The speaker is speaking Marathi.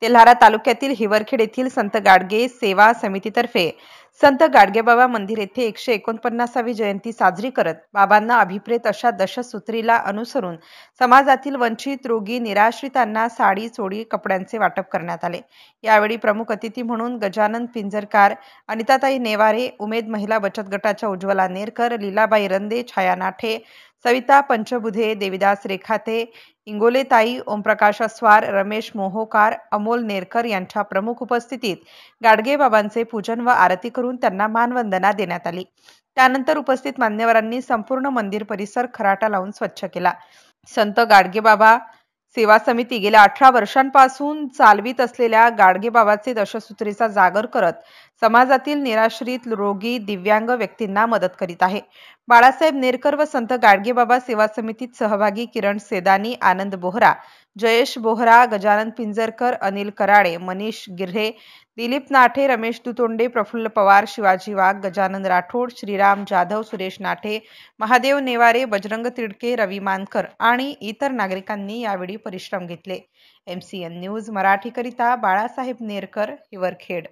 तेल्हारा तालुक्यातील हिवरखेड येथील संत गाडगे सेवा समितीतर्फे संत गाडगेबाबा मंदिर येथे 149वी जयंती साजरी करत बाबांना अभिप्रेत अशा दशसूत्रीला अनुसरून समाजातील वंचित, रोगी, निराश्रितांना साडी, चोळी, कपड्यांचे वाटप करण्यात आले। यावेळी प्रमुख अतिथी म्हणून गजानन पिंजरकर, अनिताताई नेवारे, उमेद महिला बचत गटाच्या उज्ज्वला नेरकर, लीलाबाई रंदे, छाया नाठे, सविता पंचबुधे, देविदास रेखाते, इंगोलेताई, ओमप्रकाश अस्वार, रमेश मोहोकार, अमोल नेरकर यांच्या प्रमुख उपस्थितीत गाडगेबाबांचे पूजन व आरती करून त्यांना मानवंदना देण्यात आली। त्यानंतर उपस्थित मान्यवरांनी संपूर्ण मंदिर परिसर खराटा लावून स्वच्छ केला। संत गाडगेबाबा सेवा समिती गेल्या 18 वर्षांपासून चालवित असलेल्या गाडगेबाबाचे दशसूत्रीचा जागर करत समाजातील निराश्रित, रोगी, दिव्यांग व्यक्तींना मदत करीत आहे। बाळासाहेब नेरकर व संत गाडगेबाबा सेवा समितीत सहभागी किरण सेदानी, आनंद बोहरा, जयेश बोहरा, गजानन पिंजरकर, अनिल कराळे, मनीष गिर्हे, दिलीप नाठे, रमेश दुतोंडे, प्रफुल्ल पवार, शिवाजी वाघ, गजानन राठोड, श्रीराम जाधव, सुरेश नाठे, महादेव नेवारे, बजरंग तिडके, रवी मानकर आणि इतर नागरिकांनी यावेळी परिश्रम घेतले। MCN न्यूज मराठीकरिता बाळासाहेब नेरकर, हिवरखेड।